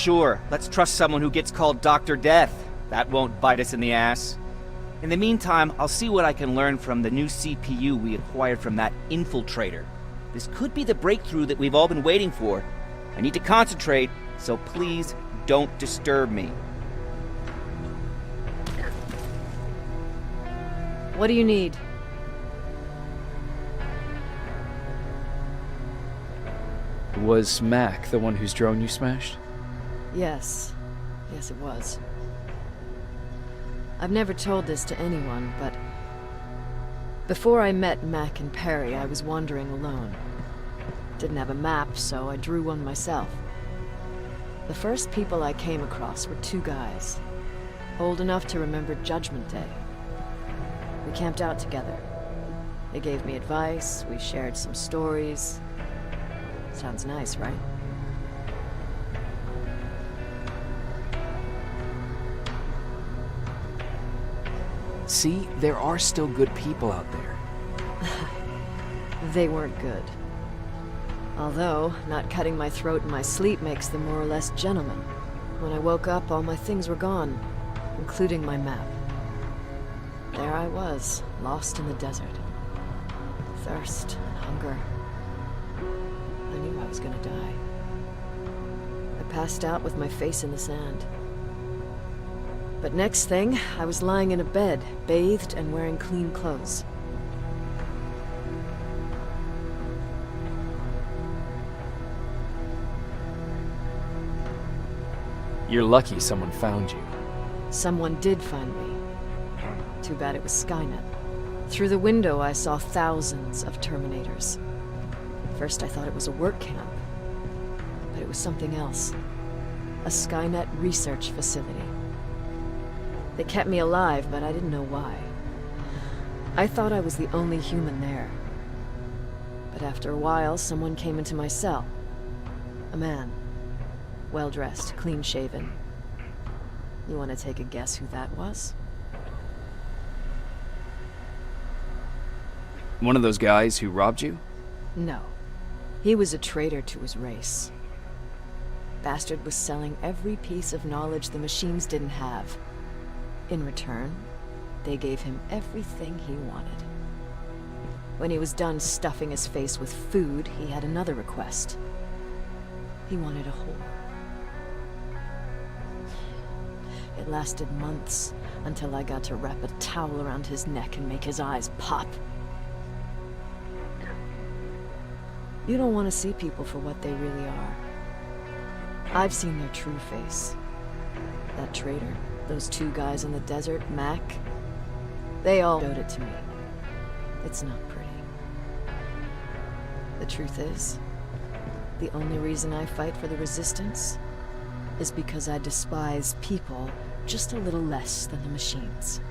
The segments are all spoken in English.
Sure, let's trust someone who gets called Dr. Death. That won't bite us in the ass. In the meantime, I'll see what I can learn from the new CPU we acquired from that infiltrator. This could be the breakthrough that we've all been waiting for. I need to concentrate, so please don't disturb me. What do you need? Was Mac the one whose drone you smashed? Yes. Yes, it was. I've never told this to anyone, but before I met Mac and Perry, I was wandering alone. Didn't have a map, so I drew one myself. The first people I came across were two guys, old enough to remember Judgment Day. We camped out together. They gave me advice, we shared some stories. Sounds nice, right? See, there are still good people out there. They weren't good. Although, not cutting my throat in my sleep makes them more or less gentlemen. When I woke up, all my things were gone, including my map. There I was, lost in the desert. Thirst and hunger. I knew I was gonna die. I passed out with my face in the sand. But next thing, I was lying in a bed, bathed and wearing clean clothes. You're lucky someone found you. Someone did find me. Too bad it was Skynet. Through the window, I saw thousands of Terminators. First, I thought it was a work camp, but it was something else. A Skynet research facility. They kept me alive, but I didn't know why. I thought I was the only human there. But after a while, someone came into my cell. A man. Well-dressed, clean-shaven. You want to take a guess who that was? One of those guys who robbed you? No. He was a traitor to his race. Bastard was selling every piece of knowledge the machines didn't have. In return, they gave him everything he wanted. When he was done stuffing his face with food, he had another request. He wanted a whore. It lasted months, until I got to wrap a towel around his neck and make his eyes pop. You don't want to see people for what they really are. I've seen their true face. That traitor, those two guys in the desert, Mac, they all showed it to me. It's not pretty. The truth is, the only reason I fight for the Resistance is because I despise people just a little less than the machines.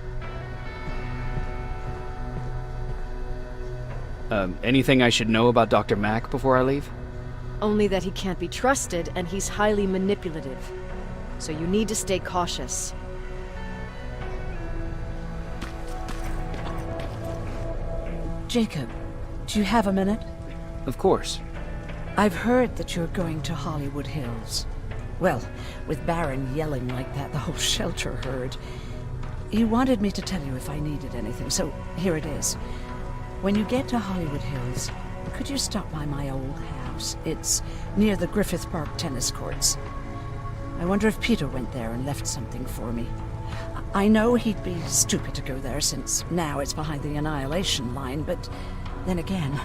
Anything I should know about Dr. Mack before I leave? Only that he can't be trusted and he's highly manipulative. So you need to stay cautious. Jacob, do you have a minute? Of course. I've heard that you're going to Hollywood Hills. Well, with Baron yelling like that, the whole shelter heard. He wanted me to tell you if I needed anything, so here it is. When you get to Hollywood Hills, could you stop by my old house? It's near the Griffith Park tennis courts. I wonder if Peter went there and left something for me. I know he'd be stupid to go there, since now it's behind the Annihilation line, but then again,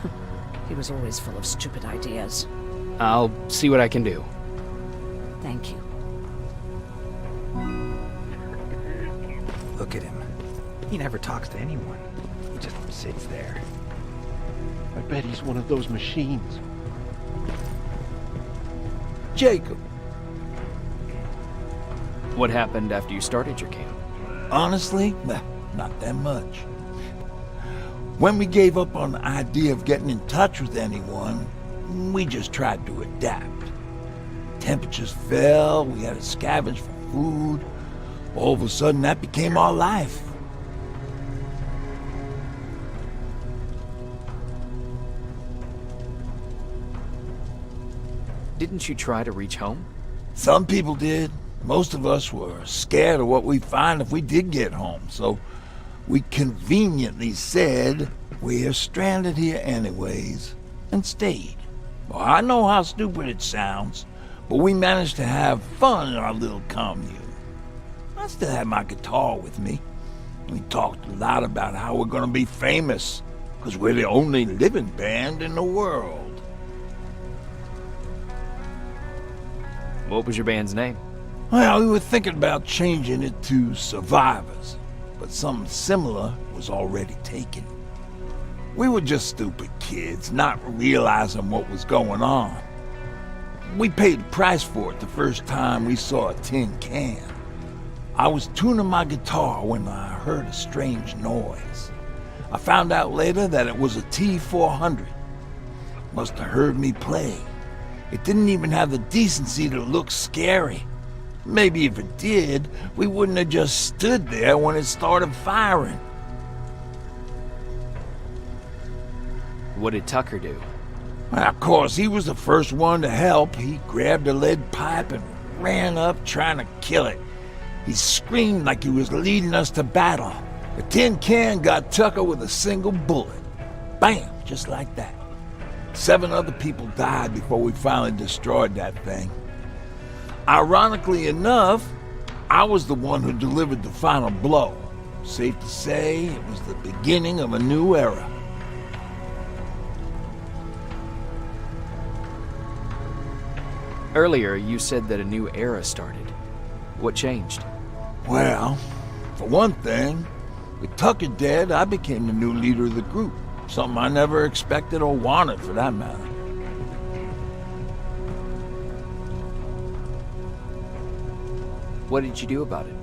he was always full of stupid ideas. I'll see what I can do. Thank you. Look at him. He never talks to anyone. He just sits there. I bet he's one of those machines. Jacob. What happened after you started your camp? Honestly, not that much. When we gave up on the idea of getting in touch with anyone, we just tried to adapt. Temperatures fell, we had to scavenge for food. All of a sudden, that became our life. Didn't you try to reach home? Some people did. Most of us were scared of what we'd find if we did get home, so we conveniently said we're stranded here anyways, and stayed. Well, I know how stupid it sounds, but we managed to have fun in our little commune. I still had my guitar with me. We talked a lot about how we're gonna be famous, because we're the only living band in the world. What was your band's name? Well, we were thinking about changing it to Survivors, but something similar was already taken. We were just stupid kids, not realizing what was going on. We paid the price for it the first time we saw a tin can. I was tuning my guitar when I heard a strange noise. I found out later that it was a T400. Must have heard me play. It didn't even have the decency to look scary. Maybe if it did, we wouldn't have just stood there when it started firing. What did Tucker do? Well, of course, he was the first one to help. He grabbed a lead pipe and ran up trying to kill it. He screamed like he was leading us to battle. The tin can got Tucker with a single bullet. Bam! Just like that. 7 other people died before we finally destroyed that thing. Ironically enough, I was the one who delivered the final blow. Safe to say, it was the beginning of a new era. Earlier, you said that a new era started. What changed? Well, for one thing, with Tucker dead, I became the new leader of the group. Something I never expected or wanted, for that matter. What did you do about it?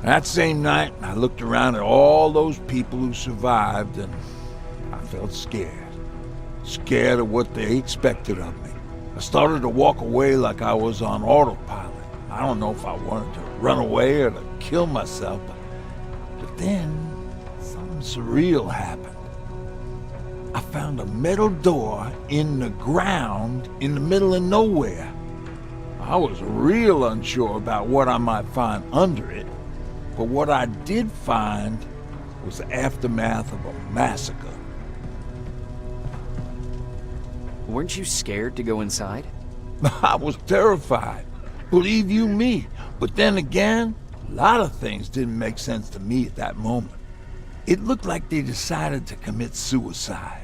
That same night, I looked around at all those people who survived, and I felt scared. Scared of what they expected of me. I started to walk away like I was on autopilot. I don't know if I wanted to run away or to kill myself, but then something surreal happened. I found a metal door in the ground in the middle of nowhere. I was real unsure about what I might find under it, but what I did find was the aftermath of a massacre. Weren't you scared to go inside? I was terrified, believe you me, but then again, a lot of things didn't make sense to me at that moment. It looked like they decided to commit suicide.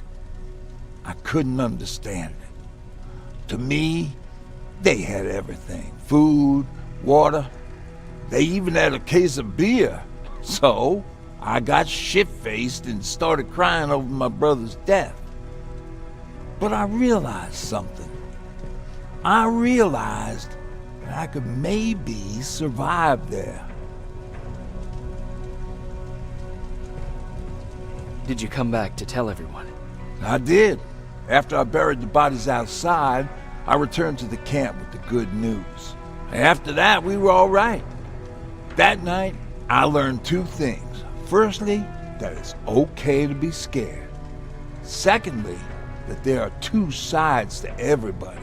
I couldn't understand it. To me, they had everything. Food, water. They even had a case of beer. So, I got shit-faced and started crying over my brother's death. But I realized something. I realized that I could maybe survive there. Did you come back to tell everyone? I did. After I buried the bodies outside, I returned to the camp with the good news. After that, we were all right. That night, I learned 2 things. Firstly, that it's okay to be scared. Secondly, that there are 2 sides to everybody.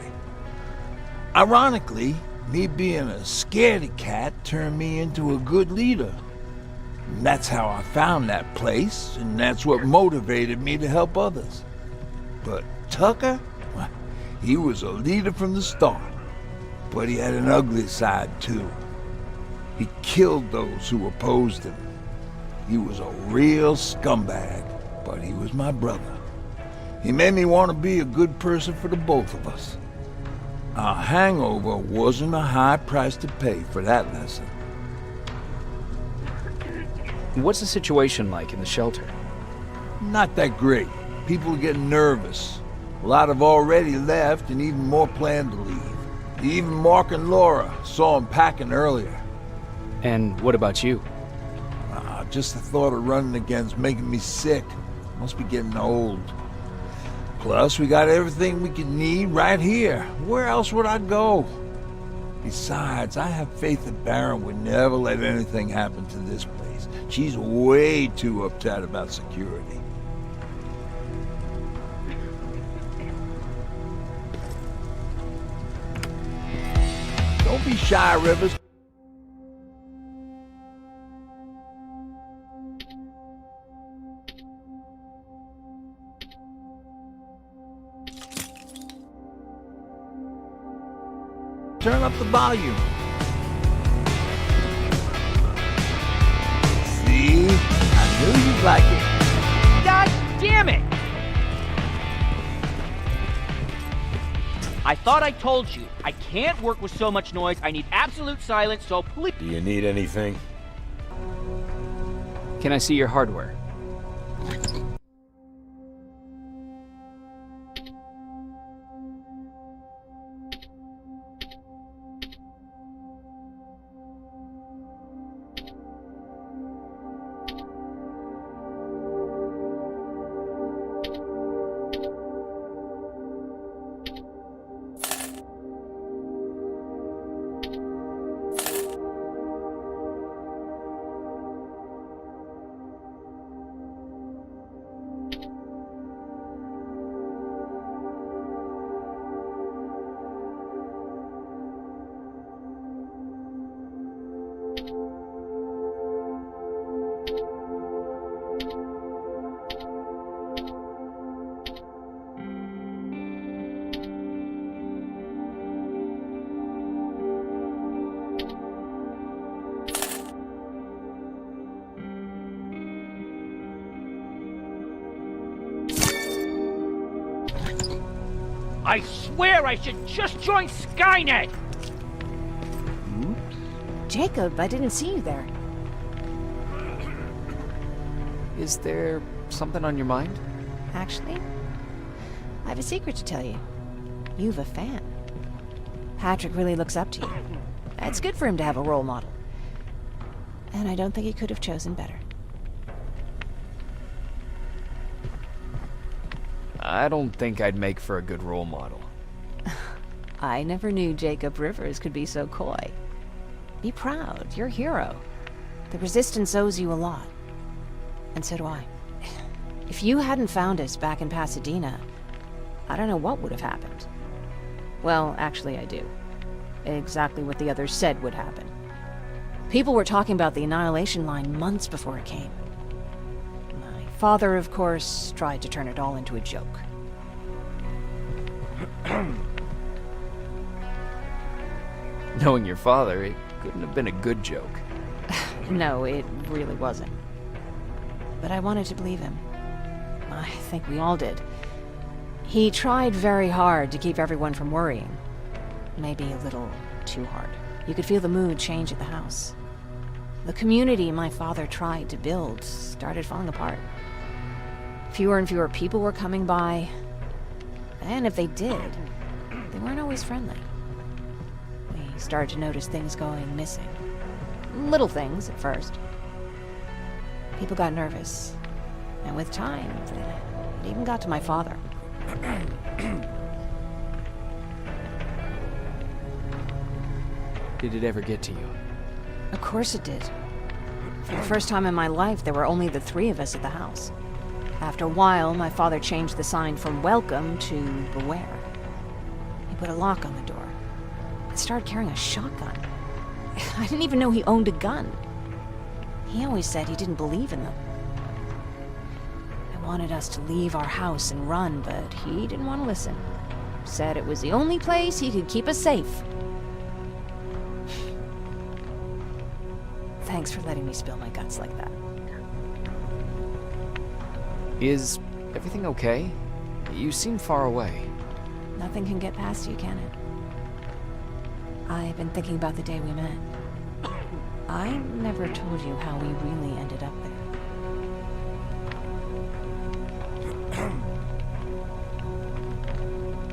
Ironically, me being a scaredy cat turned me into a good leader. And that's how I found that place, and that's what motivated me to help others. But Tucker, well, he was a leader from the start, but he had an ugly side too. He killed those who opposed him. He was a real scumbag, but he was my brother. He made me want to be a good person for the both of us. A hangover wasn't a high price to pay for that lesson. What's the situation like in the shelter? Not that great. People are getting nervous. A lot have already left, and even more plan to leave. Even Mark and Laura saw him packing earlier. And what about you? Just the thought of running again's making me sick. Must be getting old. Plus, we got everything we could need right here. Where else would I go? Besides, I have faith that Baron would never let anything happen to this place. She's way too uptight about security. Don't Don't be shy, Rivers. Turn up the volume. See? I knew you'd like it. God damn it! I thought I told you. I can't work with so much noise. I need absolute silence, so please... Do you need anything? Can I see your hardware? I swear I should just join Skynet! Jacob, I didn't see you there. Is there something on your mind? Actually, I have a secret to tell you. You've a fan. Patrick really looks up to you. It's good for him to have a role model. And I don't think he could have chosen better. I don't think I'd make for a good role model. I never knew Jacob Rivers could be so coy. Be proud, you're a hero. The Resistance owes you a lot. And so do I. If you hadn't found us back in Pasadena, I don't know what would have happened. Well, actually I do. Exactly what the others said would happen. People were talking about the Annihilation Line months before it came. My father, of course, tried to turn it all into a joke. Knowing your father, it couldn't have been a good joke. No, it really wasn't. But I wanted to believe him. I think we all did. He tried very hard to keep everyone from worrying. Maybe a little too hard. You could feel the mood change at the house. The community my father tried to build started falling apart. Fewer and fewer people were coming by. And if they did, they weren't always friendly. We started to notice things going missing. Little things at first. People got nervous. And with time, it even got to my father. Did it ever get to you? Of course it did. For the first time in my life, there were only the three of us at the house. After a while, my father changed the sign from welcome to beware. He put a lock on the door. And started carrying a shotgun. I didn't even know he owned a gun. He always said he didn't believe in them. I wanted us to leave our house and run, but he didn't want to listen. Said it was the only place he could keep us safe. Thanks for letting me spill my guts like that. Is everything okay? You seem far away. Nothing can get past you, can it? I've been thinking about the day we met. I never told you how we really ended up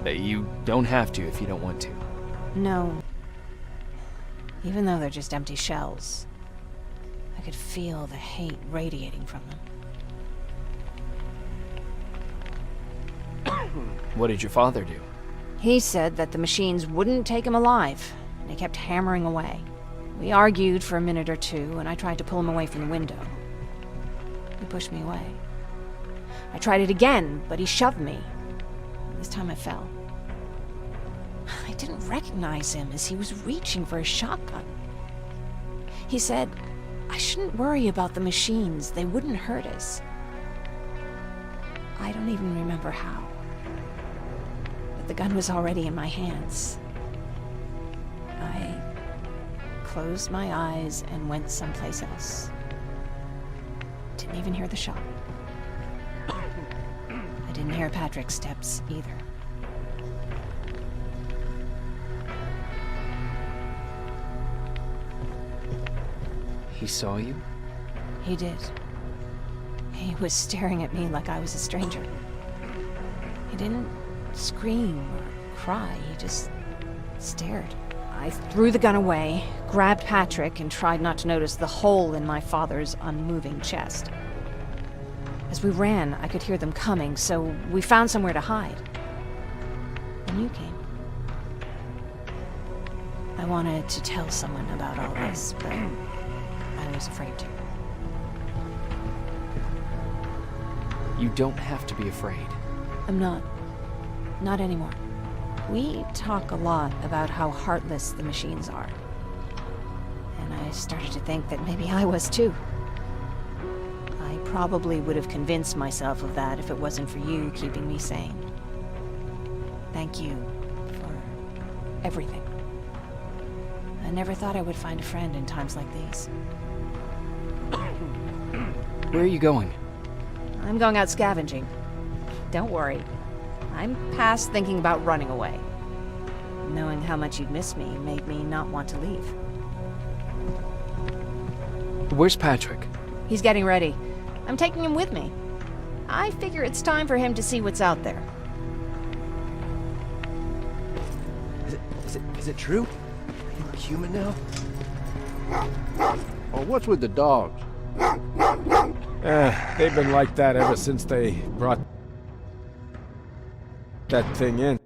there. You don't have to if you don't want to. No. Even though they're just empty shells, I could feel the hate radiating from them. What did your father do? He said that the machines wouldn't take him alive, and he kept hammering away. We argued for a minute or two, and I tried to pull him away from the window. He pushed me away. I tried it again, but he shoved me. This time I fell. I didn't recognize him as he was reaching for a shotgun. He said, I shouldn't worry about the machines, they wouldn't hurt us. I don't even remember how. But the gun was already in my hands. I closed my eyes and went someplace else. Didn't even hear the shot. I didn't hear Patrick's steps either. He saw you? He did. He was staring at me like I was a stranger. He didn't scream or cry, he just stared. I threw the gun away, grabbed Patrick, and tried not to notice the hole in my father's unmoving chest. As we ran, I could hear them coming, so we found somewhere to hide. Then you came. I wanted to tell someone about all this, but I was afraid to. You don't have to be afraid. I'm not. Not anymore. We talk a lot about how heartless the machines are. And I started to think that maybe I was too. I probably would have convinced myself of that if it wasn't for you keeping me sane. Thank you for everything. I never thought I would find a friend in times like these. Where are you going? I'm going out scavenging. Don't worry. I'm past thinking about running away. Knowing how much you'd miss me made me not want to leave. Where's Patrick? He's getting ready. I'm taking him with me. I figure it's time for him to see what's out there. Is it true? Are you a human now? Oh, what's with the dogs? They've been like that ever since they brought that thing in.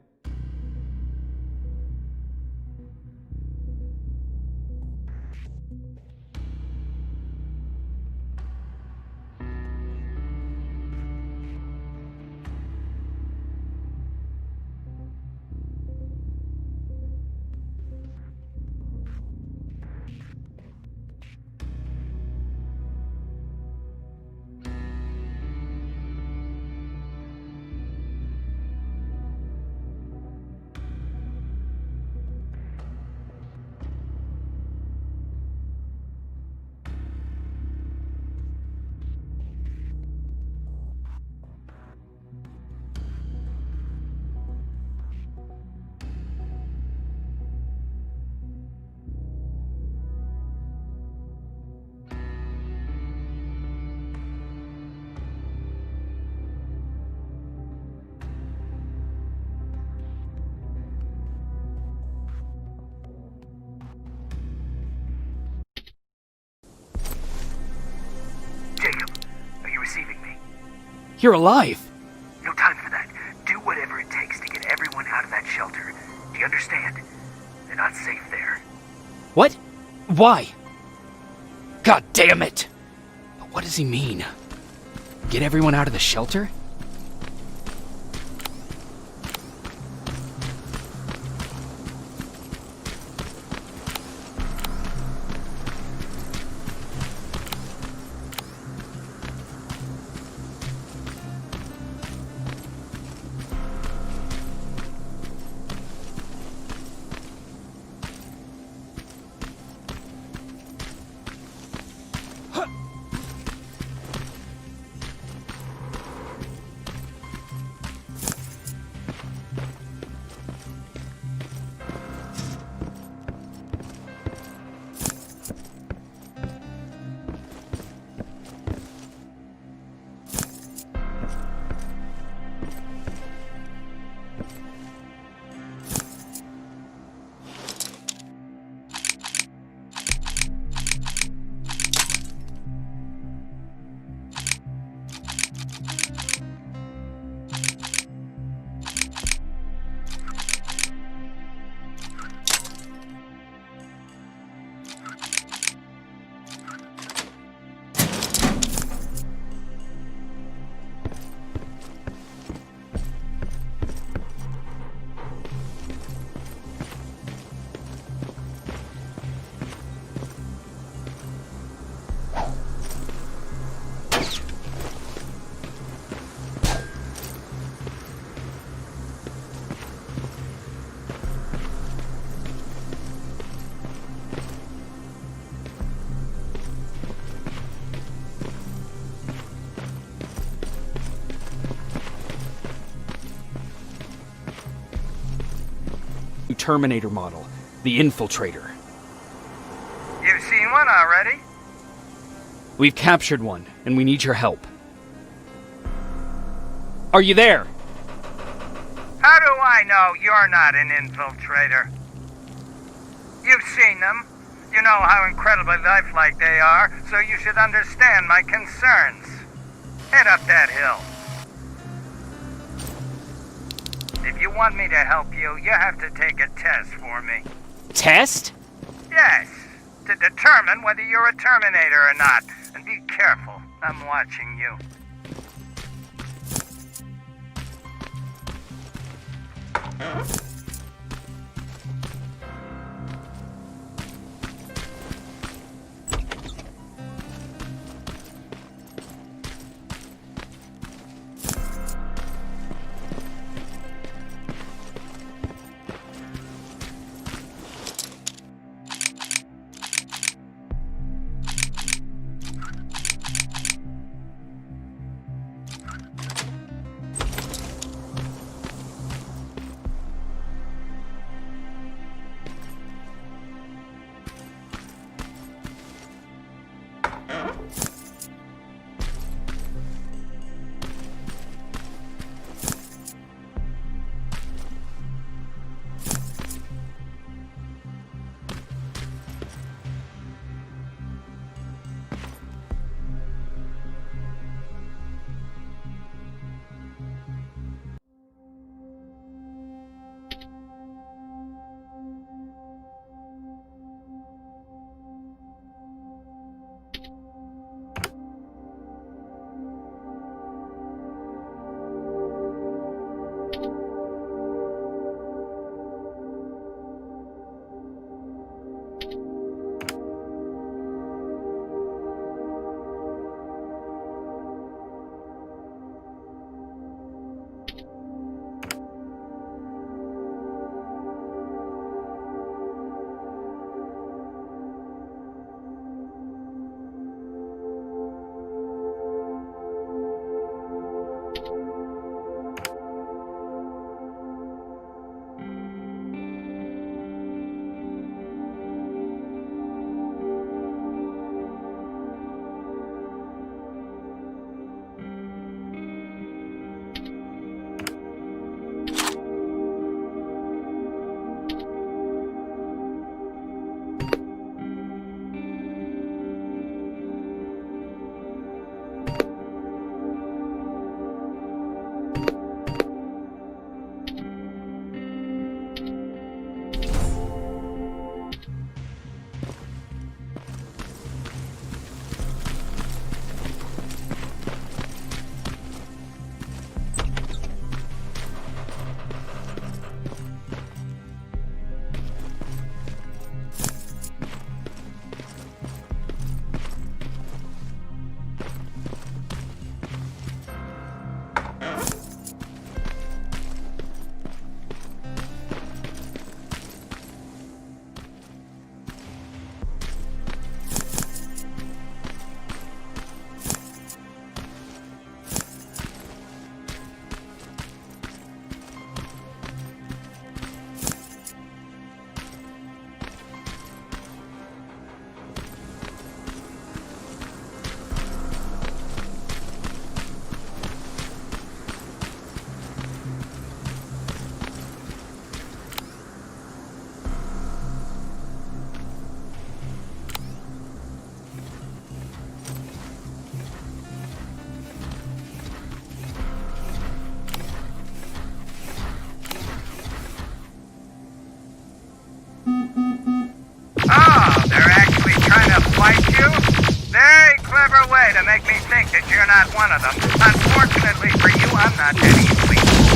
You're alive! No time for that. Do whatever it takes to get everyone out of that shelter. Do you understand? They're not safe there. What? Why? God damn it! But what does he mean? Get everyone out of the shelter? Terminator model, the Infiltrator. You've seen one already? We've captured one, and we need your help. Are you there? How do I know you're not an infiltrator? You've seen them. You know how incredibly lifelike they are, so you should understand my concerns. Head up that hill. If you want me to help you, you have to take a test for me. Test? Yes, to determine whether you're a Terminator or not. And be careful, I'm watching you. To make me think that you're not one of them. Unfortunately for you, I'm not that easily fooled.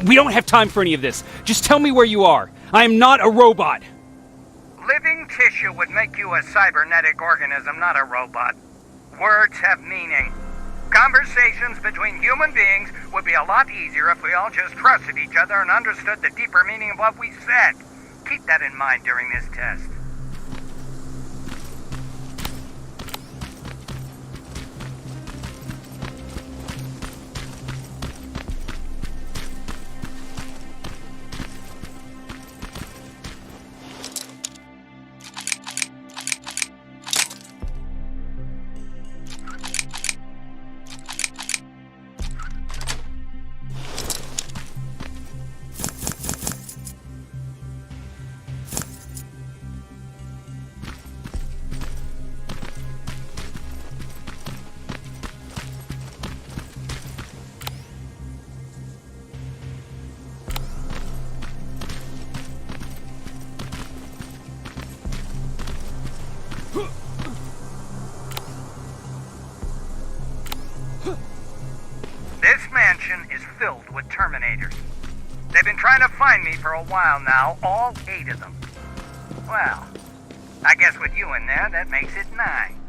We don't have time for any of this. Just tell me where you are. I am not a robot. Living tissue would make you a cybernetic organism, not a robot. Words have meaning. Conversations between human beings would be a lot easier if we all just trusted each other and understood the deeper meaning of what we said. Keep that in mind during this test. This mansion is filled with Terminators. They've been trying to find me for a while now, all 8 of them. Well, I guess with you in there, that makes it 9.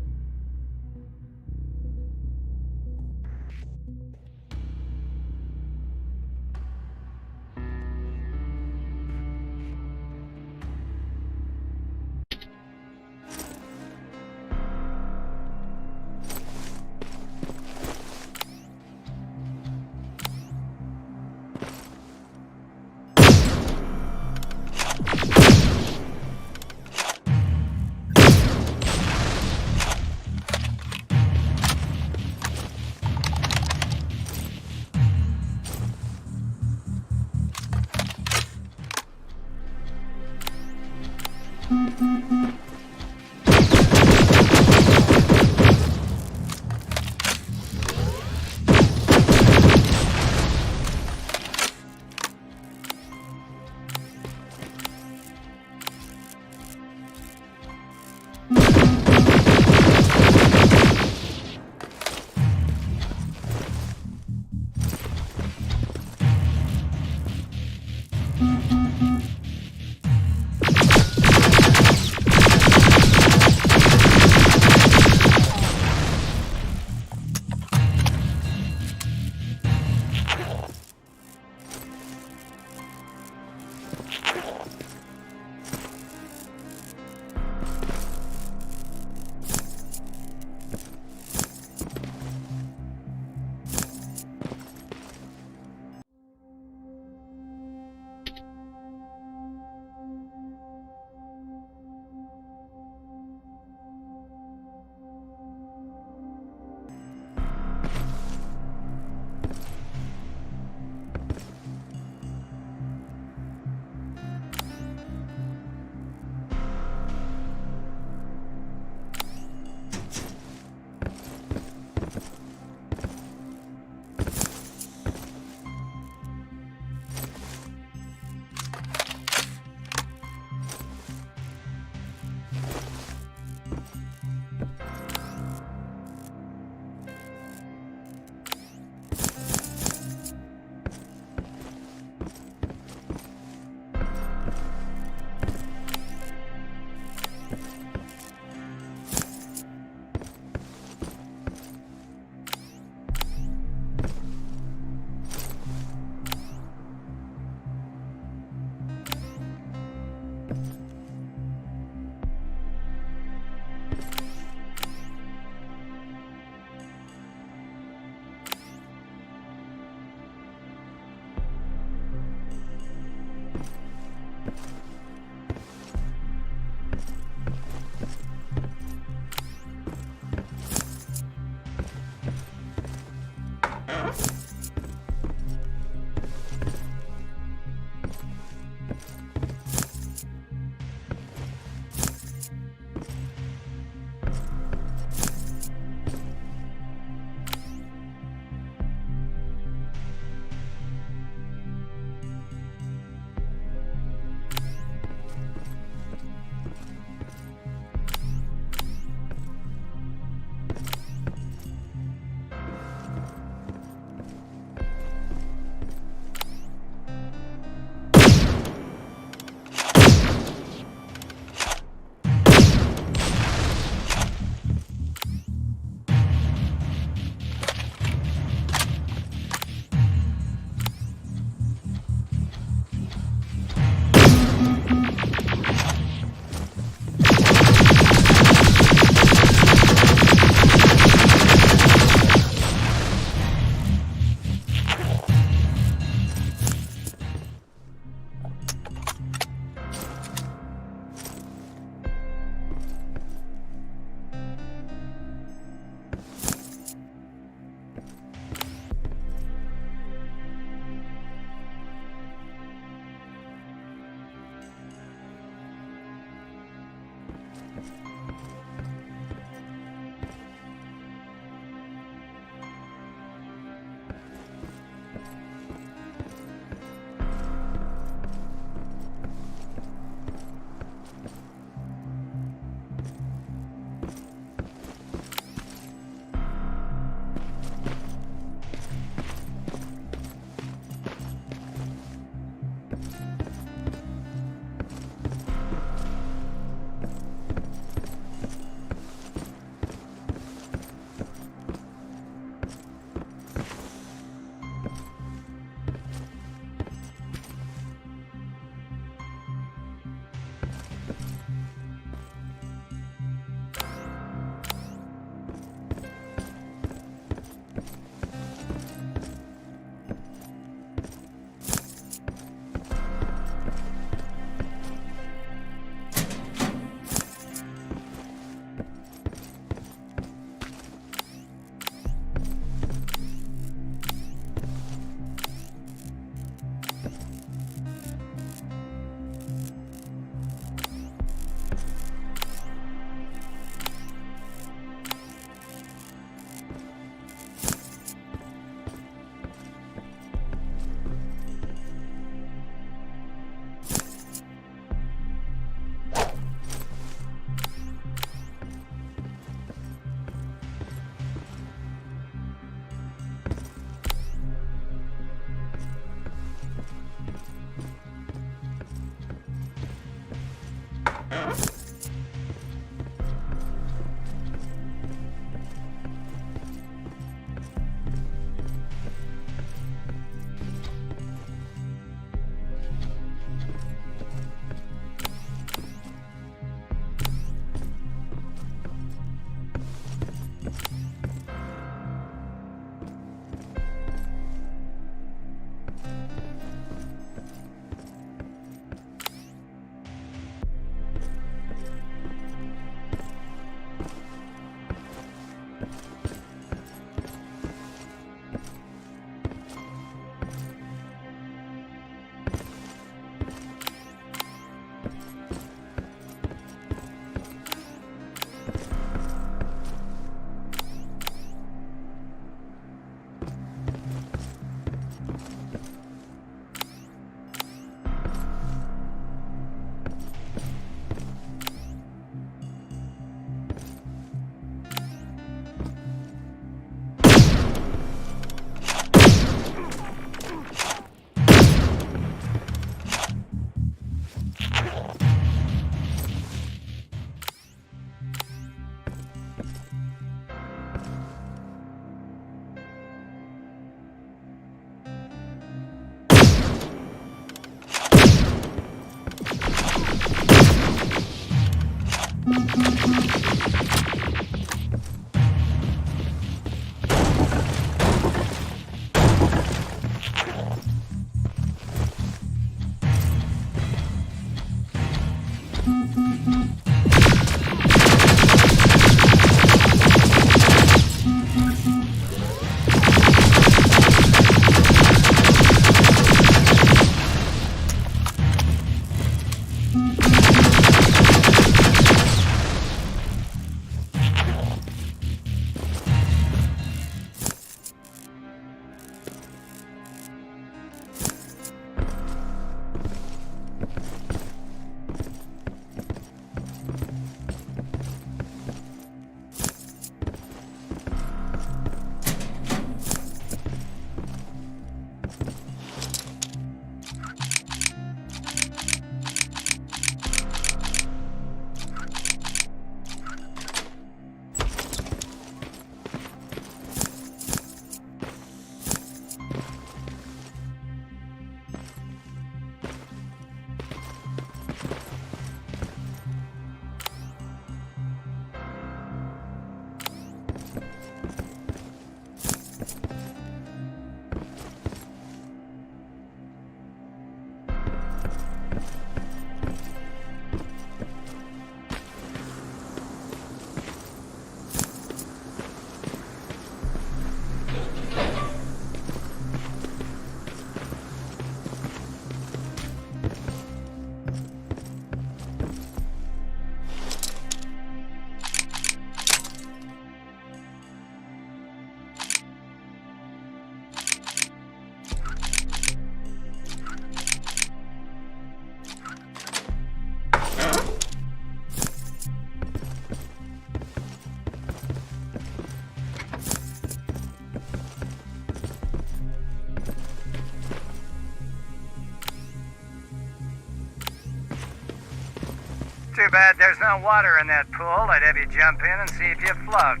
Too bad there's no water in that pool. I'd have you jump in and see if you float.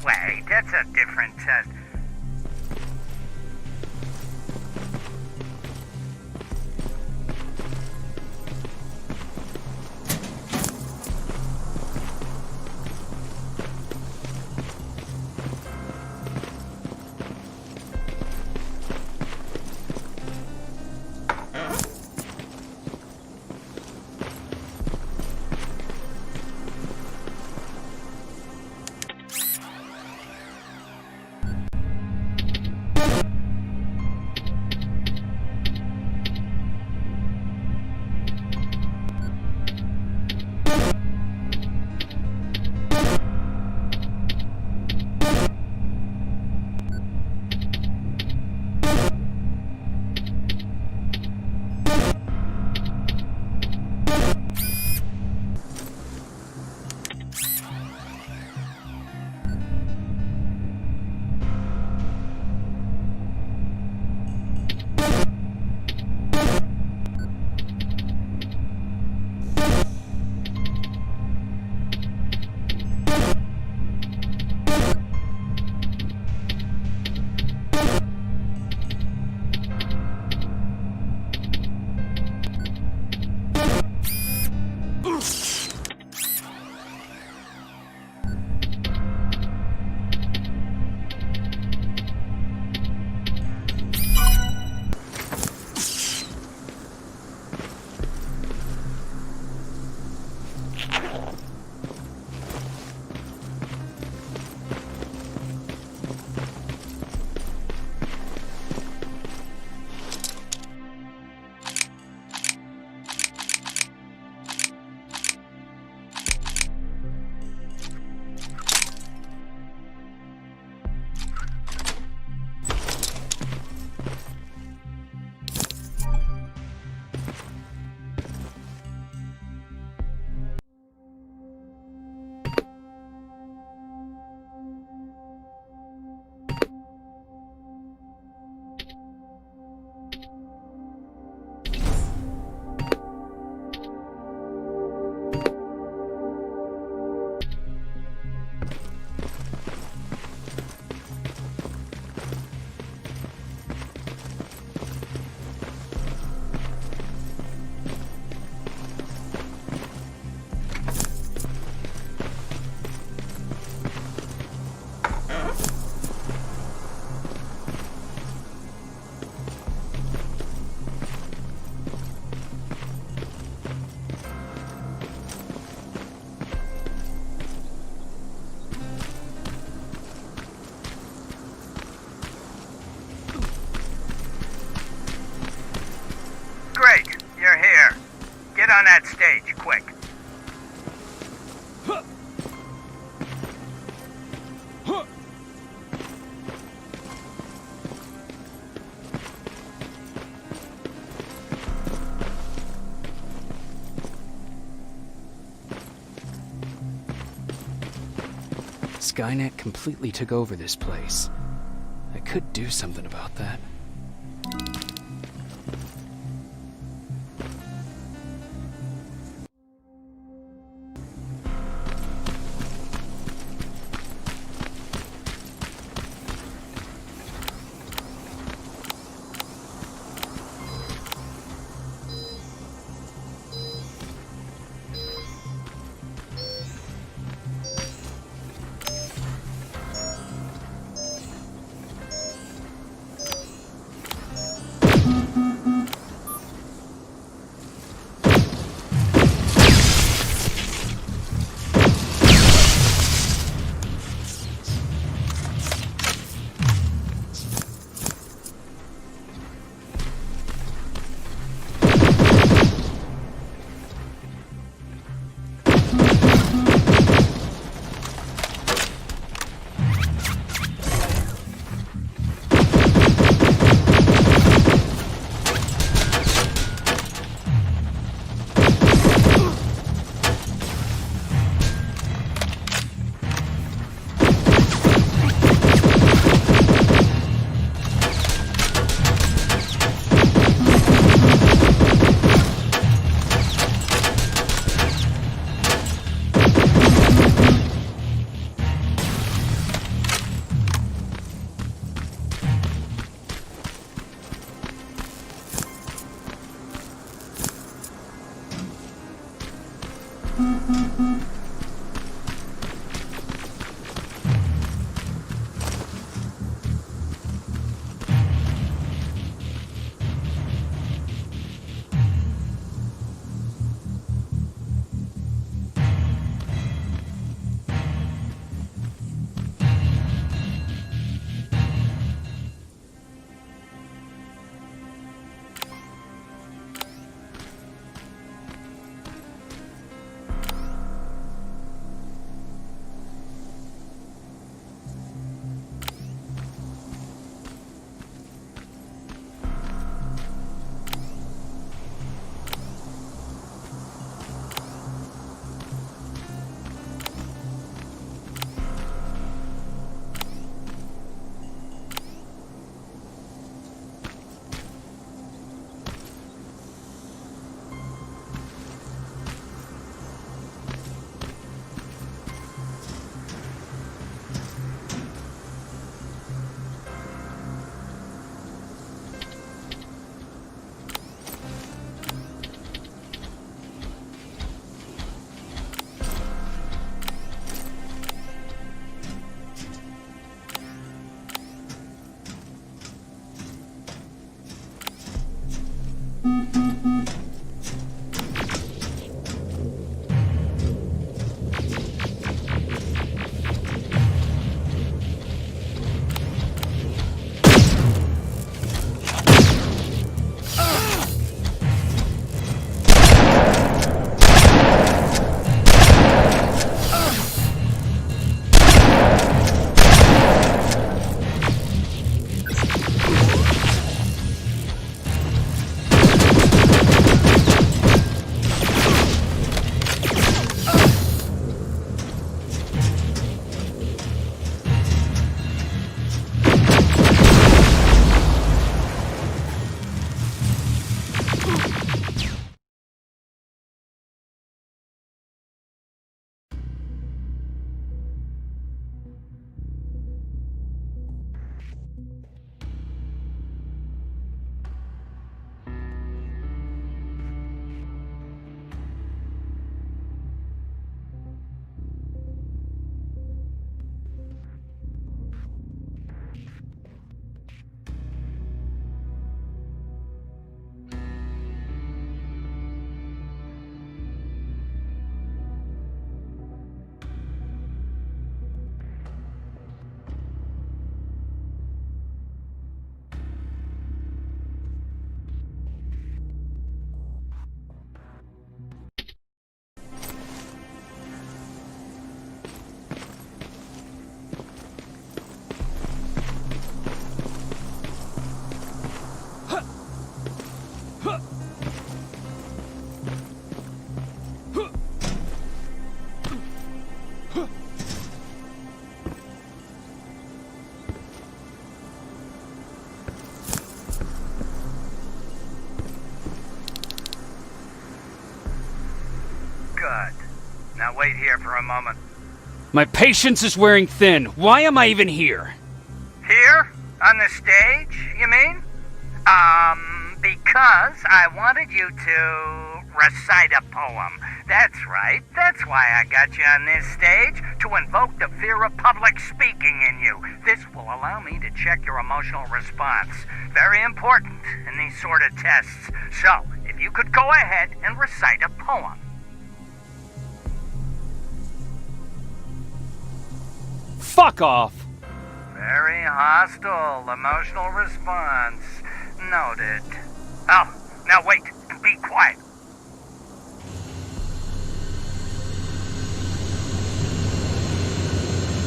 Wait, that's a different test. Skynet completely took over this place. I could do something about that. wait here for a moment. My patience is wearing thin. Why am I even here? Here? On the stage, you mean? Because I wanted you to recite a poem. That's right. That's why I got you on this stage, to invoke the fear of public speaking in you. This will allow me to check your emotional response. Very important in these sort of tests. So, if you could go ahead and recite a poem. Fuck off! Very hostile emotional response. Noted. Oh, now wait and be quiet.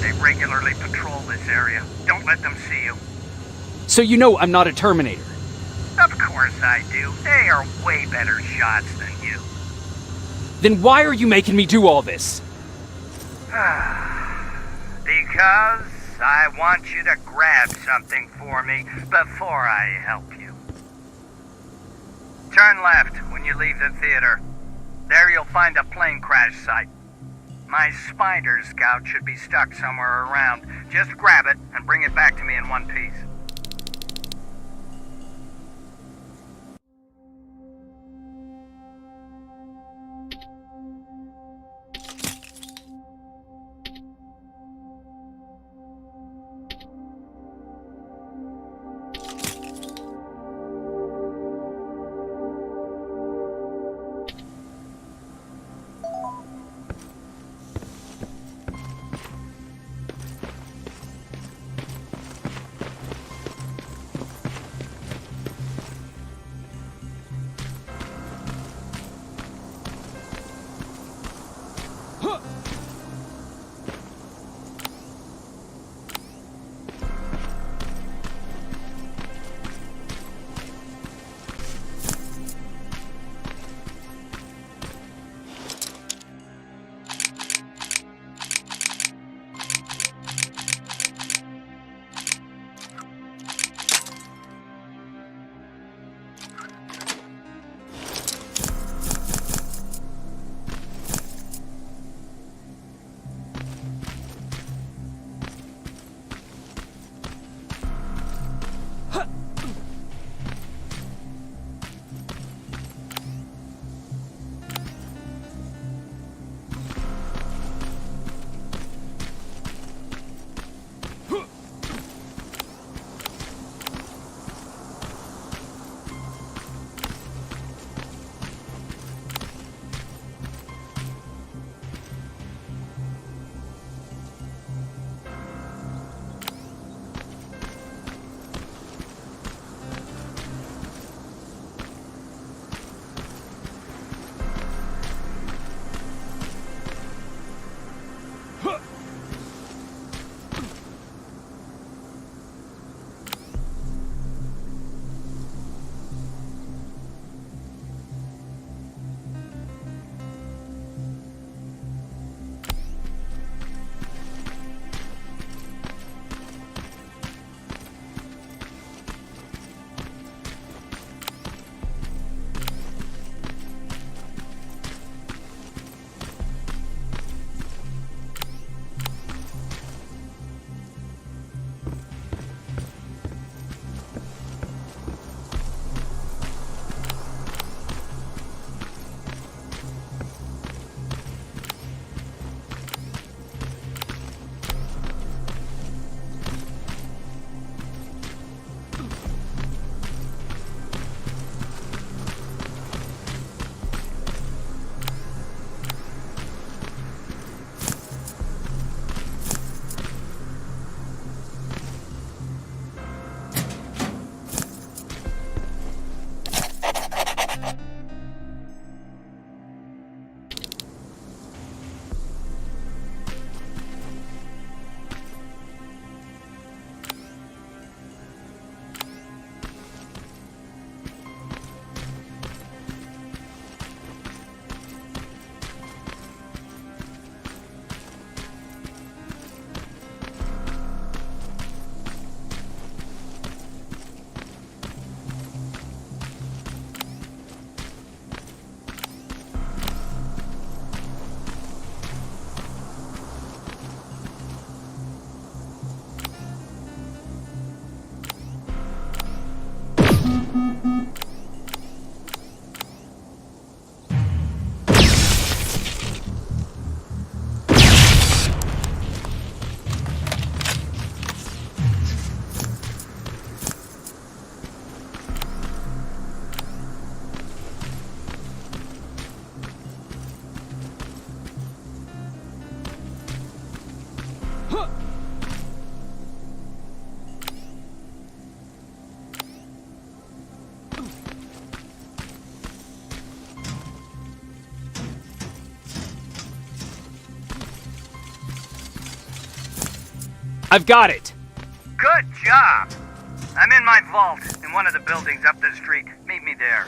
They regularly patrol this area. Don't let them see you. So you know I'm not a Terminator. Of course I do. They are way better shots than you. Then why are you making me do all this? Because I want you to grab something for me before I help you. Turn left when you leave the theater. There you'll find a plane crash site. My spider scout should be stuck somewhere around. Just grab it and bring it back to me in one piece. I've got it! Good job! I'm in my vault in one of the buildings up the street. Meet me there.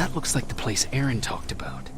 That looks like the place Aaron talked about.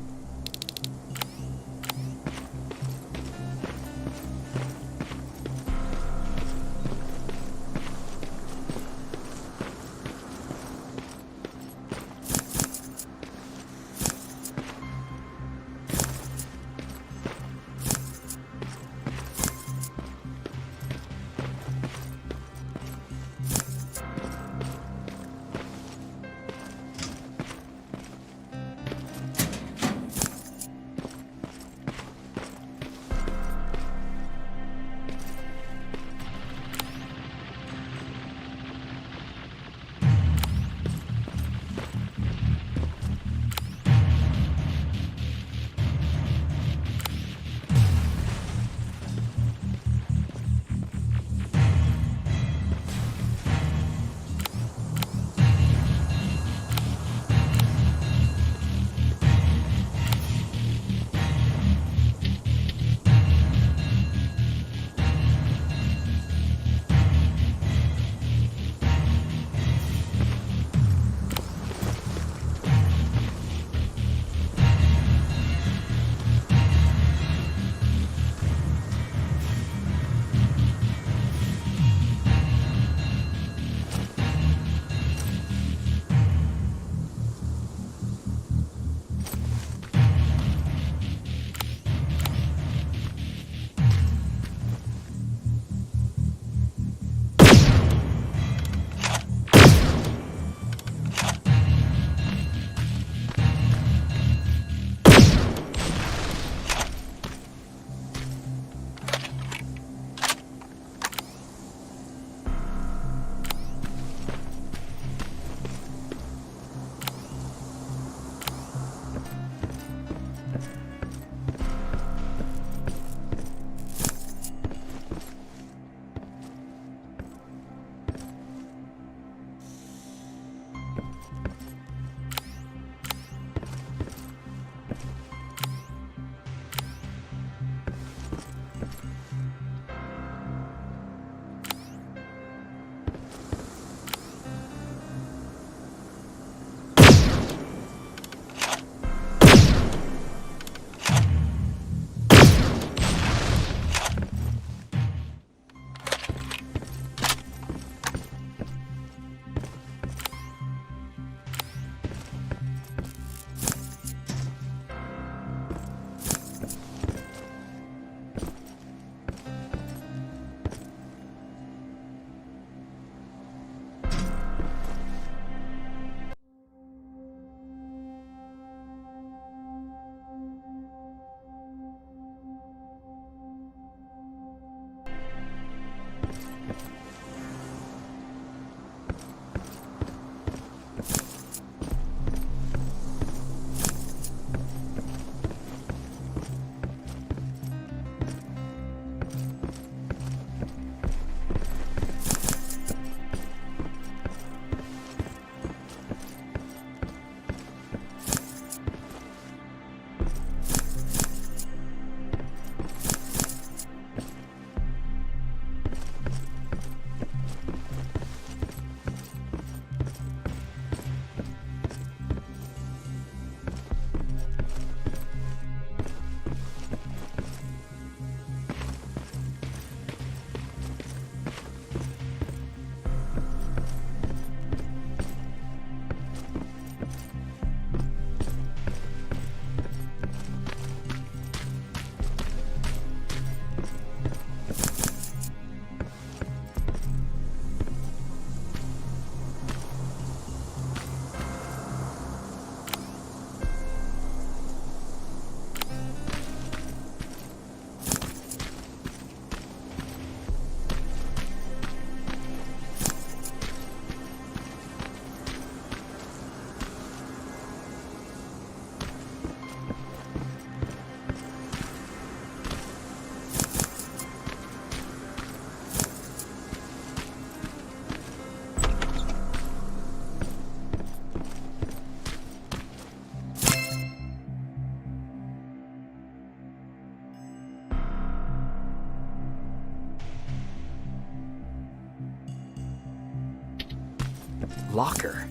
Locker.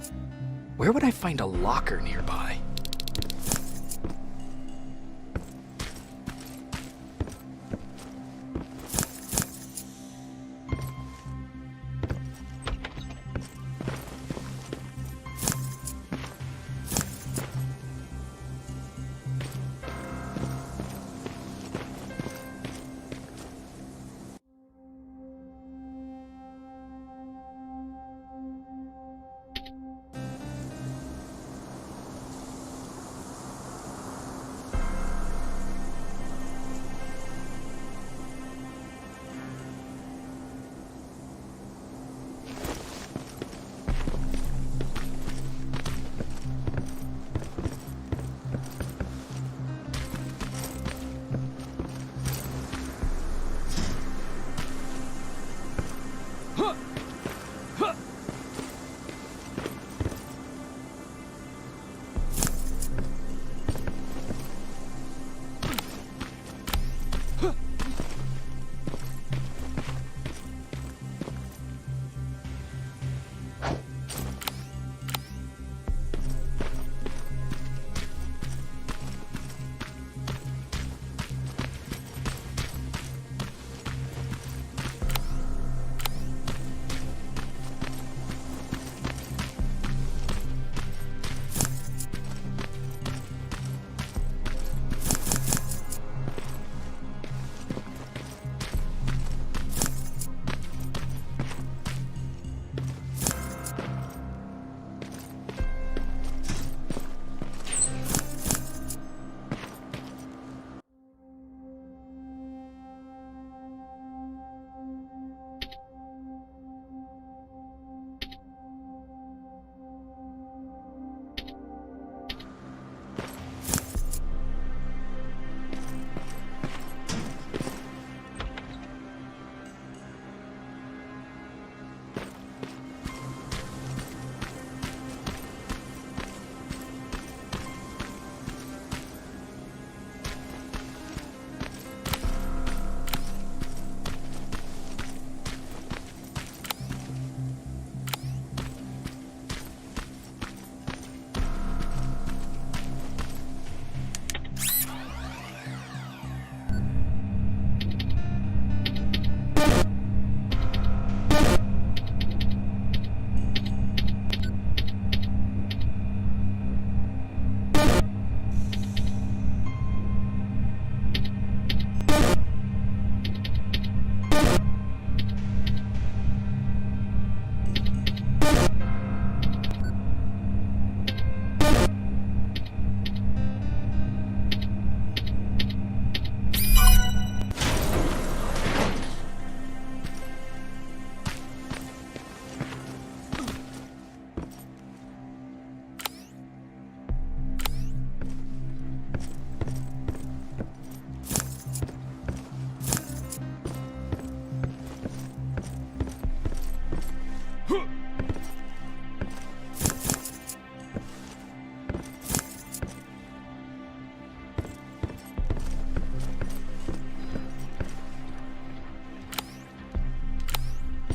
Where would I find a locker nearby?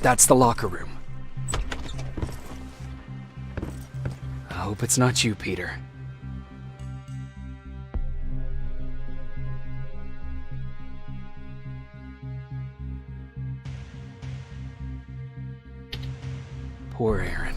That's the locker room. I hope it's not you, Peter. Poor Aaron.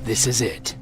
This is it.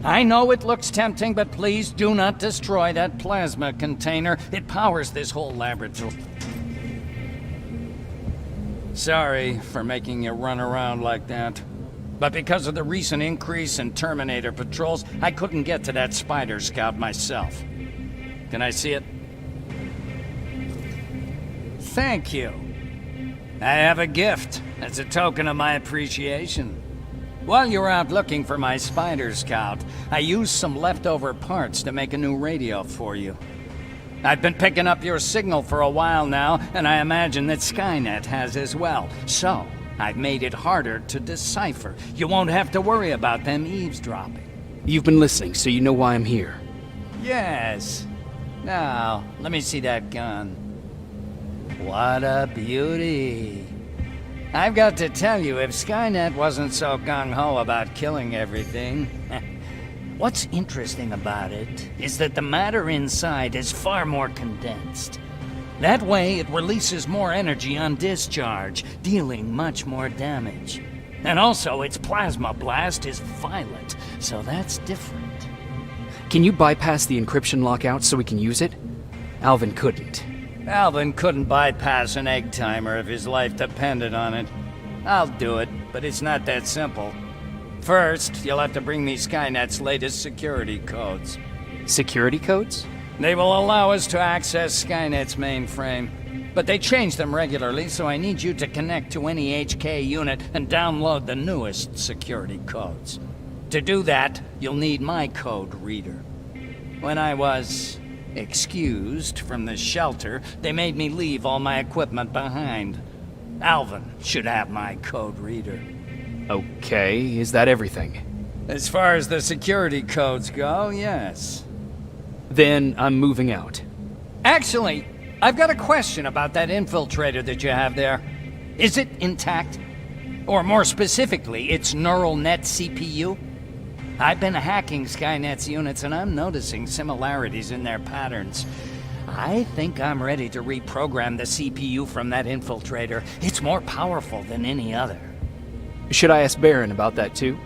I know it looks tempting, but please do not destroy that plasma container. It powers this whole laboratory. Sorry for making you run around like that. But because of the recent increase in Terminator patrols, I couldn't get to that Spider Scout myself. Can I see it? Thank you. I have a gift as a token of my appreciation. While you were out looking for my Spider Scout, I used some leftover parts to make a new radio for you. I've been picking up your signal for a while now, and I imagine that Skynet has as well. So, I've made it harder to decipher. You won't have to worry about them eavesdropping. You've been listening, so you know why I'm here. Yes. Now, let me see that gun. What a beauty. I've got to tell you, if Skynet wasn't so gung-ho about killing everything... What's interesting about it is that the matter inside is far more condensed. That way, it releases more energy on discharge, dealing much more damage. And also, its plasma blast is violent, so that's different. Can you bypass the encryption lockout so we can use it? Alvin couldn't. Alvin couldn't bypass an egg timer if his life depended on it. I'll do it, but it's not that simple. First, you'll have to bring me Skynet's latest security codes. Security codes? They will allow us to access Skynet's mainframe. But they change them regularly, so I need you to connect to any HK unit and download the newest security codes. To do that, you'll need my code reader. When I was excused from the shelter, they made me leave all my equipment behind. Alvin should have my code reader. Okay, is that everything? As far as the security codes go, yes. Then I'm moving out. Actually, I've got a question about that infiltrator that you have there. Is it intact? Or more specifically, its neural net CPU? I've been hacking Skynet's units and I'm noticing similarities in their patterns. I think I'm ready to reprogram the CPU from that infiltrator. It's more powerful than any other. Should I ask Baron about that too?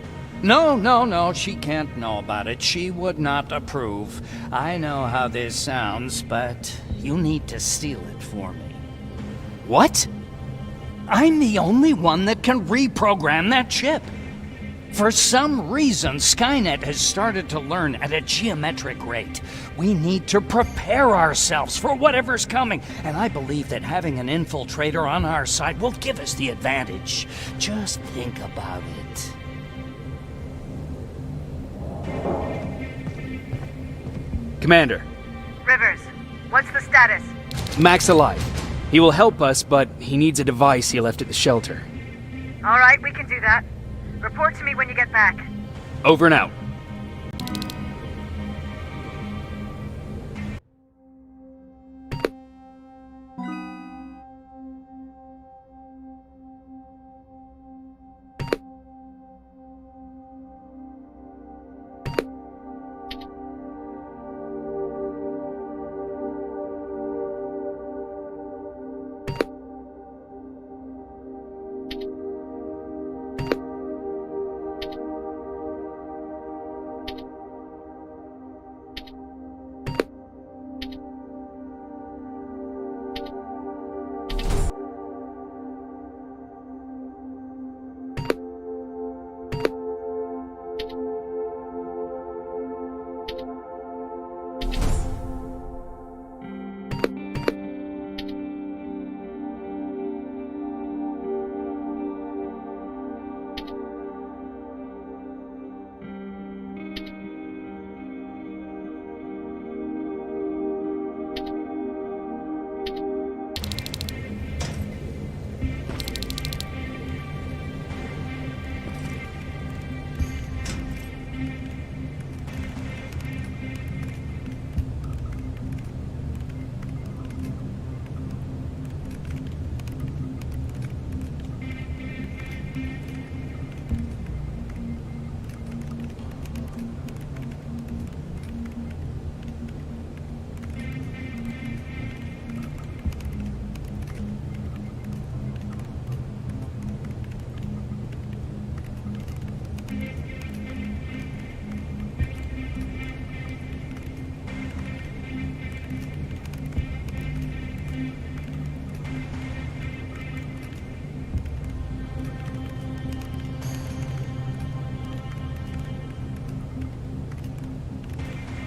No, she can't know about it. She would not approve. I know how this sounds, but you need to steal it for me. What? I'm the only one that can reprogram that chip. For some reason, Skynet has started to learn at a geometric rate. We need to prepare ourselves for whatever's coming, and I believe that having an infiltrator on our side will give us the advantage. Just think about it. Commander. Rivers, what's the status? Mac's alive. He will help us, but he needs a device he left at the shelter. All right, we can do that. Report to me when you get back. Over and out.